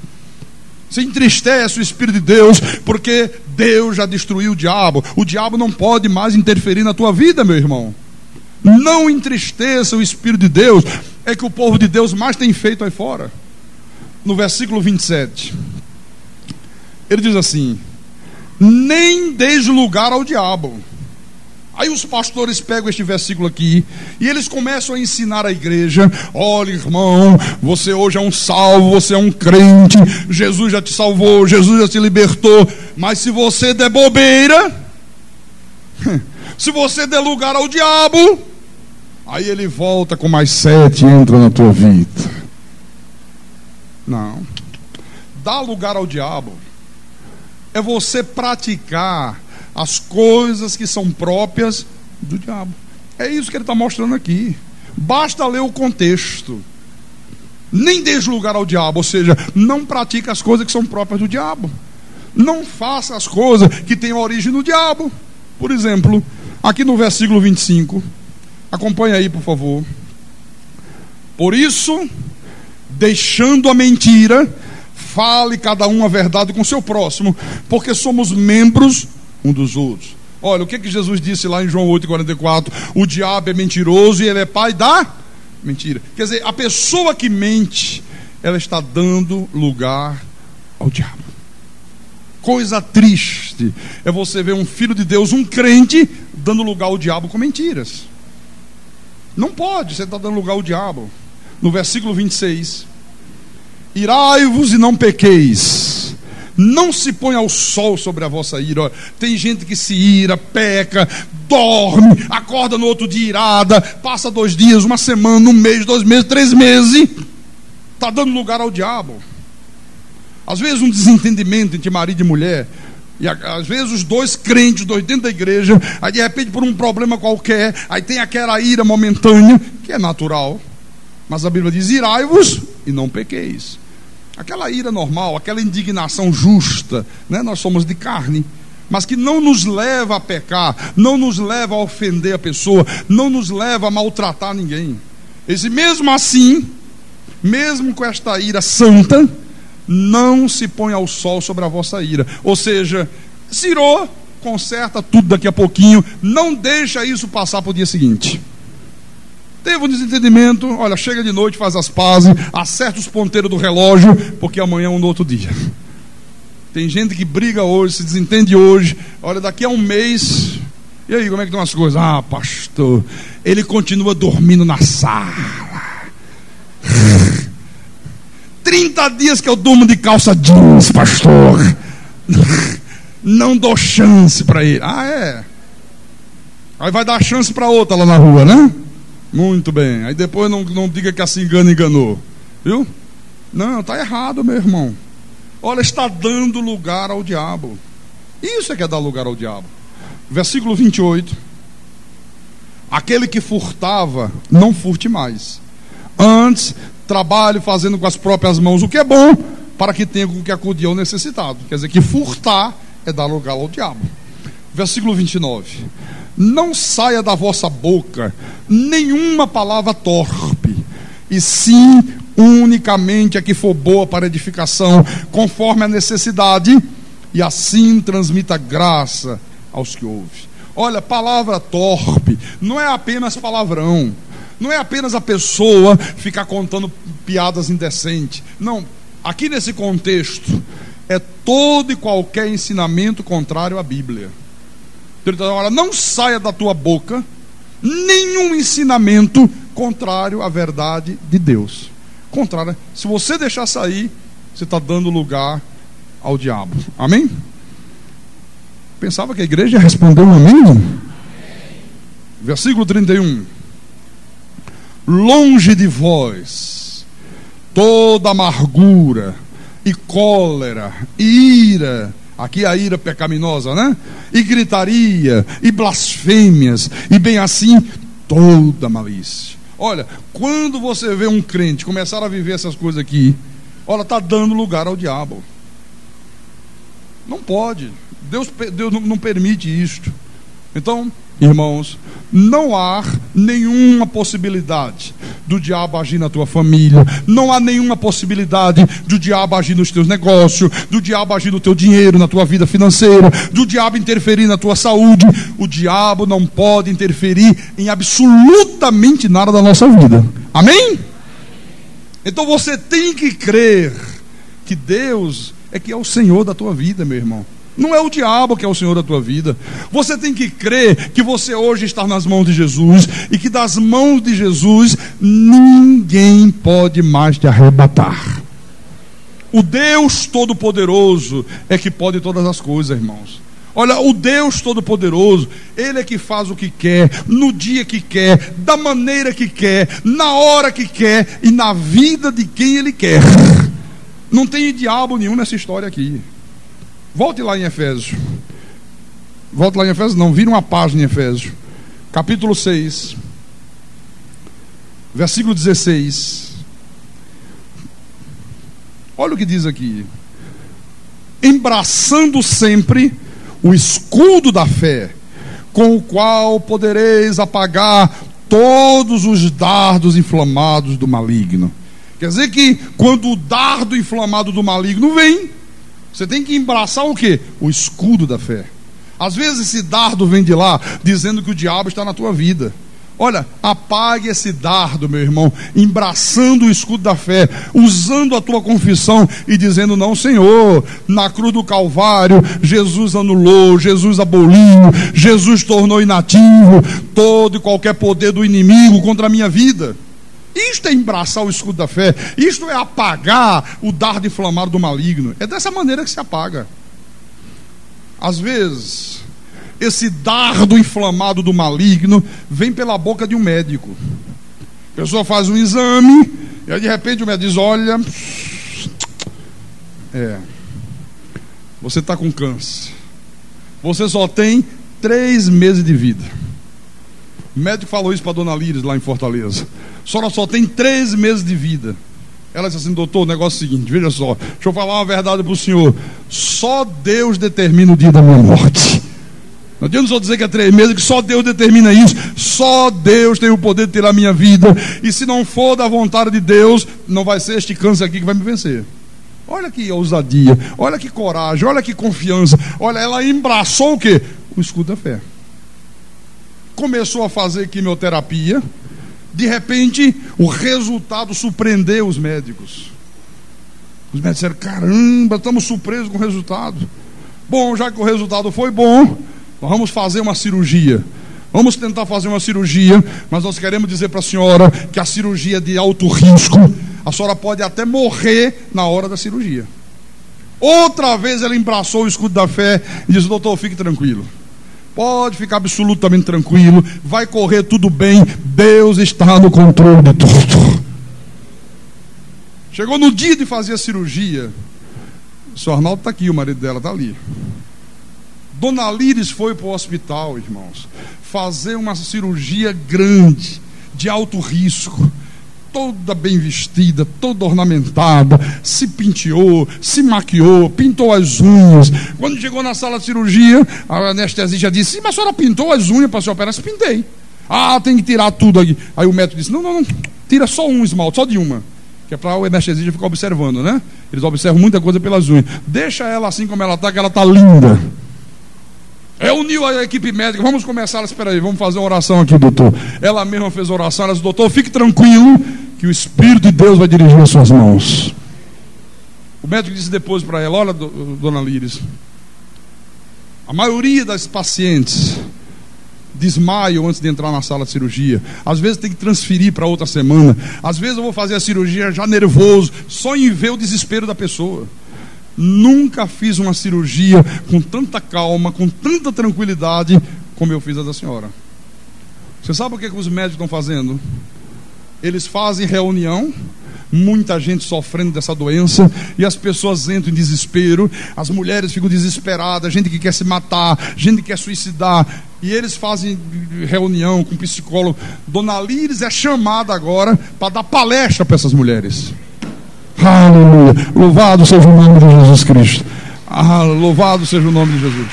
Você entristece o Espírito de Deus, porque Deus já destruiu o diabo. O diabo não pode mais interferir na tua vida, meu irmão. Não entristeça o Espírito de Deus. É que o povo de Deus mais tem feito aí fora. No versículo 27, ele diz assim: nem deis lugar ao diabo. Aí os pastores pegam este versículo aqui e eles começam a ensinar a igreja: olha, irmão, você hoje é um salvo, você é um crente, Jesus já te salvou, Jesus já te libertou, mas se você der bobeira, se você der lugar ao diabo, aí ele volta com mais 7 e entra na tua vida. Não. Dar lugar ao diabo é você praticar as coisas que são próprias do diabo. É isso que ele está mostrando aqui. Basta ler o contexto. Nem deixe lugar ao diabo, ou seja, não pratique as coisas que são próprias do diabo. Não faça as coisas que têm origem no diabo. Por exemplo, aqui no versículo 25, acompanha aí, por favor. Por isso, deixando a mentira, fale cada um a verdade com seu próximo, porque somos membros um dos outros. Olha, o que Jesus disse lá em João 8,44? O diabo é mentiroso e ele é pai da mentira. Quer dizer, a pessoa que mente, ela está dando lugar ao diabo. Coisa triste é você ver um filho de Deus, um crente, dando lugar ao diabo com mentiras. Não pode, você está dando lugar ao diabo. No versículo 26, irai-vos e não pequeis, não se ponha ao sol sobre a vossa ira. Tem gente que se ira, peca, dorme, acorda no outro dia irada, passa 2 dias, 1 semana, 1 mês, 2 meses, 3 meses, está dando lugar ao diabo. Às vezes um desentendimento entre marido e mulher, e às vezes os 2 crentes, os 2 dentro da igreja, aí de repente por um problema qualquer, aí tem aquela ira momentânea, que é natural, mas a Bíblia diz, irai-vos e não pequeis. Aquela ira normal, aquela indignação justa, né? Nós somos de carne, mas que não nos leva a pecar, não nos leva a ofender a pessoa, não nos leva a maltratar ninguém. Esse mesmo assim, mesmo com esta ira santa, não se põe ao sol sobre a vossa ira. Ou seja, se irou, conserta tudo daqui a pouquinho, não deixa isso passar para o dia seguinte. Teve um desentendimento, olha, chega de noite, faz as pazes, acerta os ponteiros do relógio, porque amanhã é um outro dia. Tem gente que briga hoje, se desentende hoje, olha, daqui a 1 mês, e aí, como é que estão as coisas? Ah, pastor, ele continua dormindo na sala. 30 dias que eu durmo de calça jeans, pastor. Não dou chance para ele. Ah, é? Aí vai dar chance para outra lá na rua, né? Muito bem. Aí depois não diga que a cigana enganou. Viu? Não, está errado, meu irmão. Olha, está dando lugar ao diabo. Isso é que é dar lugar ao diabo. Versículo 28. Aquele que furtava, não furte mais. Antes, trabalhe fazendo com as próprias mãos o que é bom, para que tenha com que acudir ao necessitado. Quer dizer que furtar é dar lugar ao diabo. Versículo 29. Não saia da vossa boca nenhuma palavra torpe, e sim unicamente a que for boa para edificação, conforme a necessidade, e assim transmita graça aos que ouvem. Olha, palavra torpe não é apenas palavrão, não é apenas a pessoa ficar contando piadas indecentes. Não, aqui nesse contexto é todo e qualquer ensinamento contrário à Bíblia. Então, olha, não saia da tua boca nenhum ensinamento contrário à verdade de Deus. Contrário, se você deixar sair, você está dando lugar ao diabo. Amém? Pensava que a igreja ia responder um amém? Versículo 31. Longe de vós toda amargura e cólera e ira. Aqui a ira pecaminosa, né? E gritaria, e blasfêmias, e bem assim, toda malícia. Olha, quando você vê um crente começar a viver essas coisas aqui, olha, está dando lugar ao diabo. Não pode. Deus não permite isto. Então, irmãos, não há nenhuma possibilidade do diabo agir na tua família, não há nenhuma possibilidade do diabo agir nos teus negócios, do diabo agir no teu dinheiro, na tua vida financeira, do diabo interferir na tua saúde. O diabo não pode interferir em absolutamente nada da nossa vida. Amém? Então você tem que crer que Deus é que é o Senhor da tua vida, meu irmão. Não é o diabo que é o Senhor da tua vida. Você tem que crer que você hoje está nas mãos de Jesus, e que das mãos de Jesus ninguém pode mais te arrebatar. O Deus Todo-Poderoso é que pode todas as coisas, irmãos. Olha, o Deus Todo-Poderoso, Ele é que faz o que quer, no dia que quer, da maneira que quer, na hora que quer e na vida de quem Ele quer. Não tem diabo nenhum nessa história aqui. Volte lá em Efésios. Volte lá em Efésios, não, vira uma página em Efésios. Capítulo 6, versículo 16. Olha o que diz aqui. embraçando sempre o escudo da fé, com o qual podereis apagar todos os dardos inflamados do maligno. Quer dizer que quando o dardo inflamado do maligno vem, você tem que embraçar o quê? O escudo da fé. Às vezes esse dardo vem de lá, dizendo que o diabo está na tua vida. Olha, apague esse dardo, meu irmão, embraçando o escudo da fé, usando a tua confissão e dizendo: não, Senhor, na cruz do Calvário, Jesus anulou, Jesus aboliu, Jesus tornou inativo todo e qualquer poder do inimigo contra a minha vida. Isto é embraçar o escudo da fé, isto é apagar o dardo inflamado do maligno. É dessa maneira que se apaga. Às vezes, esse dardo inflamado do maligno vem pela boca de um médico. A pessoa faz um exame e aí de repente o médico diz: olha, você está com câncer, você só tem 3 meses de vida. O médico falou isso para a dona Líris lá em Fortaleza. A senhora só tem 3 meses de vida. Ela disse assim: doutor, o negócio é o seguinte, veja só, deixa eu falar uma verdade para o senhor. Só Deus determina o dia da minha morte. Não adianta só dizer que é 3 meses, que só Deus determina isso. Só Deus tem o poder de tirar a minha vida. E se não for da vontade de Deus, não vai ser este câncer aqui que vai me vencer. Olha que ousadia, olha que coragem, olha que confiança. Olha, ela embraçou o quê? O escudo da fé. Começou a fazer quimioterapia. De repente, o resultado surpreendeu os médicos. Os médicos disseram: caramba, estamos surpresos com o resultado. Bom, já que o resultado foi bom, vamos fazer uma cirurgia. Vamos tentar fazer uma cirurgia, mas nós queremos dizer para a senhora que a cirurgia é de alto risco. A senhora pode até morrer na hora da cirurgia. Outra vez ela embraçou o escudo da fé e disse: doutor, fique tranquilo. Pode ficar absolutamente tranquilo, vai correr tudo bem, Deus está no controle de tudo. Chegou no dia de fazer a cirurgia, o senhor Arnaldo está aqui, o marido dela está ali. Dona Líris foi para o hospital, irmãos, fazer uma cirurgia grande, de alto risco. Toda bem vestida, toda ornamentada, se penteou, se maquiou, pintou as unhas. Quando chegou na sala de cirurgia, a anestesista disse: mas a senhora pintou as unhas para se operar? Pintei. Ah, tem que tirar tudo aqui. Aí o médico disse: não, tira só um esmalte, só de uma. Que é para o anestesista ficar observando, né? Eles observam muita coisa pelas unhas. Deixa ela assim como ela está, que ela está linda. Reuniu a equipe médica: vamos começar. Espera aí, vamos fazer uma oração aqui, doutor. Ela mesma fez a oração. Ela disse: doutor, fique tranquilo, que o Espírito de Deus vai dirigir as suas mãos. O médico disse depois para ela: olha, dona Líris, a maioria das pacientes desmaiam antes de entrar na sala de cirurgia. Às vezes tem que transferir para outra semana. Às vezes eu vou fazer a cirurgia já nervoso, só em ver o desespero da pessoa. Nunca fiz uma cirurgia com tanta calma, com tanta tranquilidade como eu fiz a da senhora. Você sabe o que os médicos estão fazendo? Eles fazem reunião, muita gente sofrendo dessa doença, e as pessoas entram em desespero, as mulheres ficam desesperadas, gente que quer se matar, gente que quer suicidar, e eles fazem reunião com psicólogo. Dona Líris é chamada agora para dar palestra para essas mulheres. Aleluia, louvado seja o nome de Jesus Cristo. Louvado seja o nome de Jesus.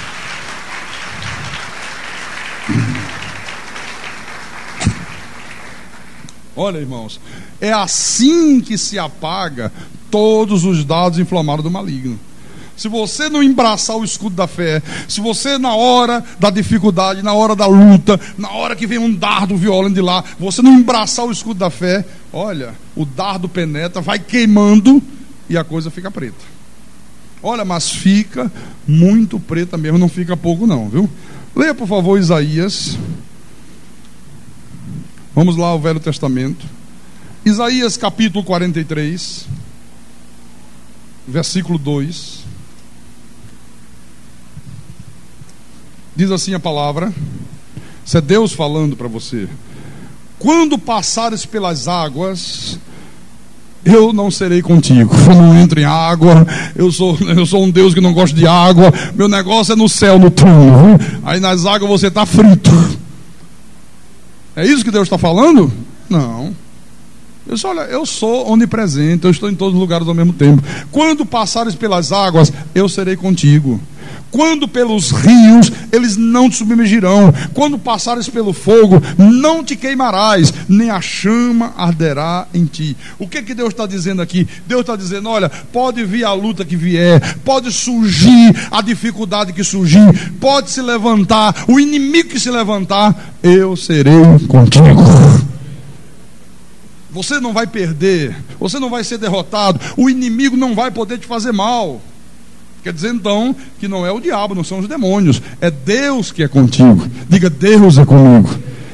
Olha, irmãos, é assim que se apaga todos os dardos inflamados do maligno. Se você não embraçar o escudo da fé, se você na hora da dificuldade, na hora da luta, na hora que vem um dardo violento de lá, você não embraçar o escudo da fé, olha, o dardo penetra, vai queimando e a coisa fica preta. Olha, mas fica muito preta mesmo, não fica pouco não, viu? Leia por favor Isaías. Vamos lá ao Velho Testamento. Isaías capítulo 43, versículo 2. Diz assim a palavra. Isso é Deus falando para você: quando passares pelas águas, eu não serei contigo. Eu não entro em água. Eu sou um Deus que não gosta de água. Meu negócio é no céu, no trono. Aí nas águas você está frito. É isso que Deus está falando? Não. Eu disse, olha, eu sou onipresente, eu estou em todos os lugares ao mesmo tempo. Quando passares pelas águas, eu serei contigo. Quando pelos rios, eles não te submergirão. Quando passares pelo fogo, não te queimarás, nem a chama arderá em ti. O que Deus está dizendo aqui? Deus está dizendo, olha, pode vir a luta que vier, pode surgir a dificuldade que surgir, pode se levantar, o inimigo que se levantar, eu serei contigo. Você não vai perder, você não vai ser derrotado, o inimigo não vai poder te fazer mal. Quer dizer então que não é o diabo, não são os demônios, é Deus que é contigo. Diga, Deus é comigo.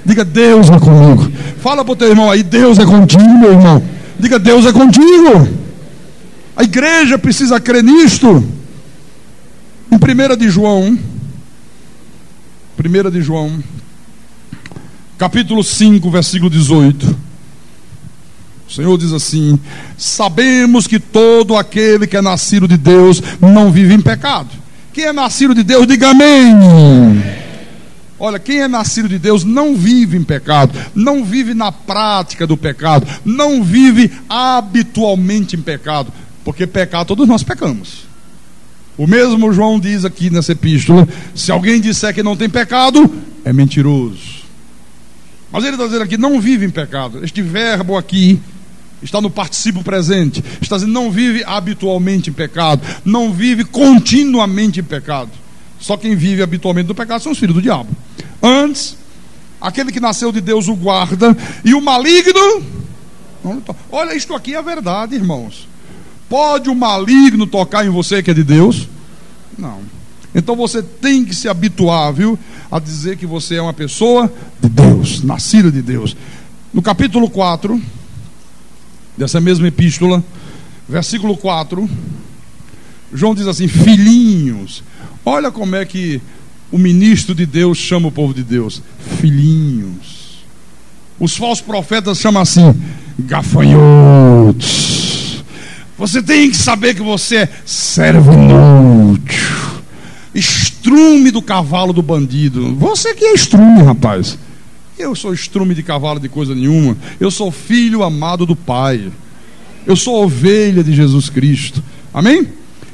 Diga, Deus é comigo. Fala para o teu irmão aí, Deus é contigo, meu irmão. Diga, Deus é contigo. A igreja precisa crer nisto. Em 1 de João, capítulo 5, versículo 18, o Senhor diz assim: sabemos que todo aquele que é nascido de Deus não vive em pecado. Quem é nascido de Deus, diga amém. Olha, quem é nascido de Deus não vive em pecado, não vive na prática do pecado, não vive habitualmente em pecado, porque pecar todos nós pecamos. O mesmo João diz aqui nessa epístola: se alguém disser que não tem pecado, é mentiroso. Mas ele está dizendo aqui, não vive em pecado. Este verbo aqui está no particípio presente, está dizendo, não vive habitualmente em pecado, não vive continuamente em pecado. Só quem vive habitualmente no pecado são os filhos do diabo. Antes, aquele que nasceu de Deus o guarda, e o maligno, olha, isto aqui é a verdade, irmãos. Pode o maligno tocar em você que é de Deus? Não. Então você tem que se habituar, viu, a dizer que você é uma pessoa de Deus, nascida de Deus. No capítulo 4 dessa mesma epístola, versículo 4, João diz assim: filhinhos. Olha como é que o ministro de Deus chama o povo de Deus: filhinhos. Os falsos profetas chamam assim: gafanhotos. Você tem que saber que você é servo inútil, estrume do cavalo do bandido. Você que é estrume, rapaz. Eu sou estrume de cavalo de coisa nenhuma. Eu sou filho amado do Pai. Eu sou ovelha de Jesus Cristo. Amém?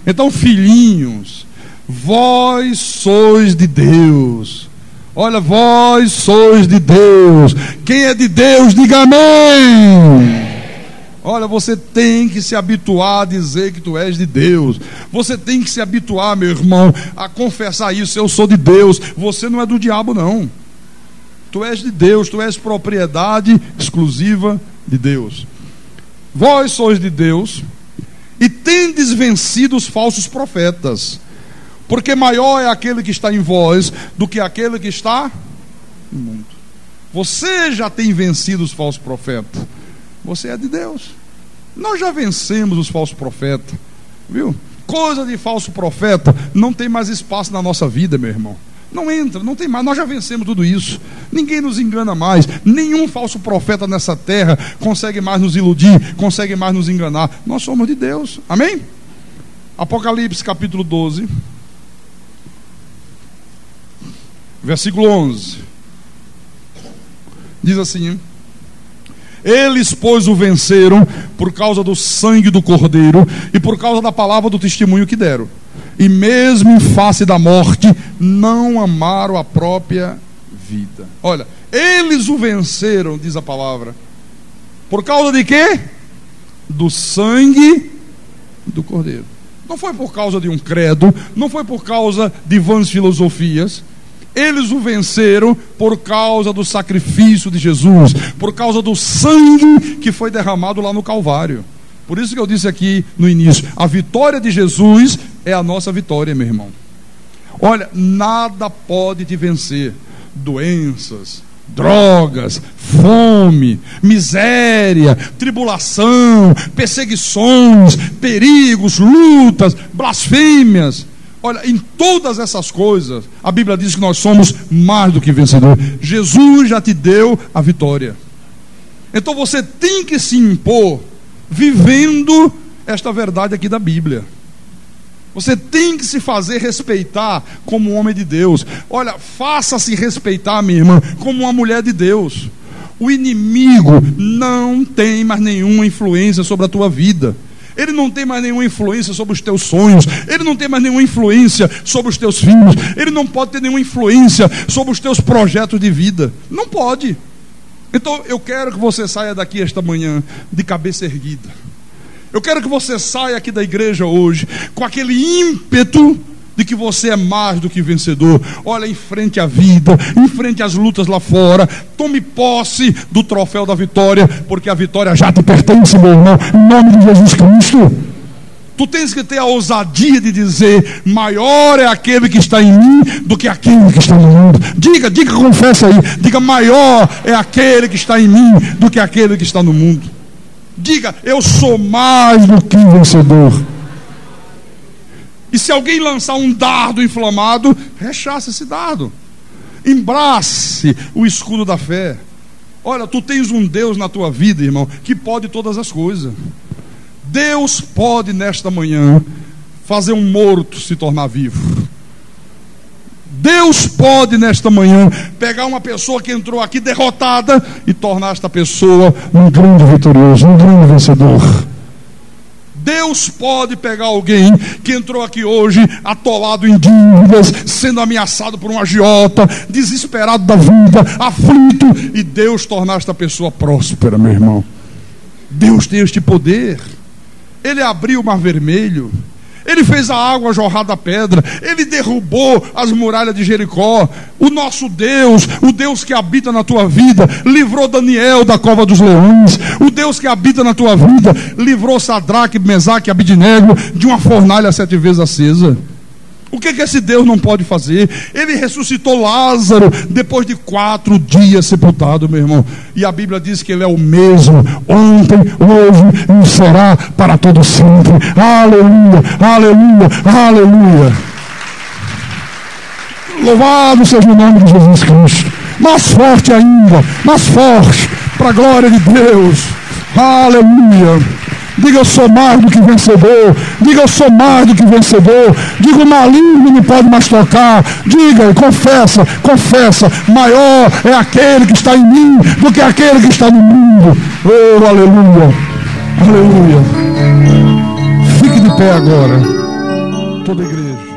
Então, filhinhos, vós sois de Deus. Olha, vós sois de Deus. Quem é de Deus, diga amém. Olha, você tem que se habituar a dizer que tu és de Deus. Você tem que se habituar, meu irmão, a confessar isso: eu sou de Deus. Você não é do diabo, não. Tu és de Deus, tu és propriedade exclusiva de Deus. Vós sois de Deus e tendes vencido os falsos profetas, porque maior é aquele que está em vós do que aquele que está no mundo. Você já tem vencido os falsos profetas. Você é de Deus. Nós já vencemos os falsos profetas, viu? Coisa de falso profeta não tem mais espaço na nossa vida, meu irmão. Não entra, não tem mais. Nós já vencemos tudo isso. Ninguém nos engana mais. Nenhum falso profeta nessa terra consegue mais nos iludir, consegue mais nos enganar. Nós somos de Deus. Amém? Apocalipse capítulo 12, versículo 11, diz assim: eles, pois, o venceram por causa do sangue do Cordeiro e por causa da palavra do testemunho que deram. E mesmo em face da morte, não amaram a própria vida. Olha, eles o venceram, diz a palavra. Por causa de quê? Do sangue do Cordeiro. Não foi por causa de um credo, não foi por causa de vãs filosofias. Eles o venceram por causa do sacrifício de Jesus, por causa do sangue que foi derramado lá no Calvário. Por isso que eu disse aqui no início: a vitória de Jesus é a nossa vitória, meu irmão. Olha, nada pode te vencer. Doenças, drogas, fome, miséria, tribulação, perseguições, perigos, lutas, blasfêmias. Olha, em todas essas coisas, a Bíblia diz que nós somos mais do que vencedores. Jesus já te deu a vitória. Então você tem que se impor vivendo esta verdade aqui da Bíblia. Você tem que se fazer respeitar como um homem de Deus. Olha, faça-se respeitar, minha irmã, como uma mulher de Deus. O inimigo não tem mais nenhuma influência sobre a tua vida. Ele não tem mais nenhuma influência sobre os teus sonhos. Ele não tem mais nenhuma influência sobre os teus filhos. Ele não pode ter nenhuma influência sobre os teus projetos de vida. Não pode. Então eu quero que você saia daqui esta manhã de cabeça erguida. Eu quero que você saia aqui da igreja hoje com aquele ímpeto de que você é mais do que vencedor. Olha, em frente à vida, em frente às lutas lá fora, tome posse do troféu da vitória, porque a vitória já te pertence, meu irmão, em nome de Jesus Cristo. Tu tens que ter a ousadia de dizer: maior é aquele que está em mim do que aquele que está no mundo. Diga, confessa aí. Diga: maior é aquele que está em mim do que aquele que está no mundo. Diga: eu sou mais do que vencedor. E se alguém lançar um dardo inflamado, rechaça esse dardo. Embrace o escudo da fé. Olha, tu tens um Deus na tua vida, irmão, que pode todas as coisas. Deus pode nesta manhã fazer um morto se tornar vivo. Deus pode nesta manhã pegar uma pessoa que entrou aqui derrotada e tornar esta pessoa um grande vitorioso, um grande vencedor. Deus pode pegar alguém que entrou aqui hoje atolado em dívidas, sendo ameaçado por um agiota, desesperado da vida, aflito, e Deus tornar esta pessoa próspera, meu irmão. Deus tem este poder. Ele abriu o mar vermelho, Ele fez a água jorrar da pedra, Ele derrubou as muralhas de Jericó. O nosso Deus, o Deus que habita na tua vida, livrou Daniel da cova dos leões. O Deus que habita na tua vida livrou Sadraque, Mesaque e Abidnego de uma fornalha 7 vezes acesa. O que esse Deus não pode fazer? Ele ressuscitou Lázaro depois de 4 dias sepultado, meu irmão. E a Bíblia diz que Ele é o mesmo ontem, hoje e será para todo sempre. Aleluia, aleluia, aleluia. Louvado seja o nome de Jesus Cristo. Mais forte ainda, mais forte, para a glória de Deus. Aleluia. Diga: eu sou mais do que vencedor. Diga: eu sou mais do que vencedor. Diga: o maligno não pode mais tocar. Diga e confessa, maior é aquele que está em mim do que aquele que está no mundo. Oh, aleluia, aleluia. Fique de pé agora, toda a igreja.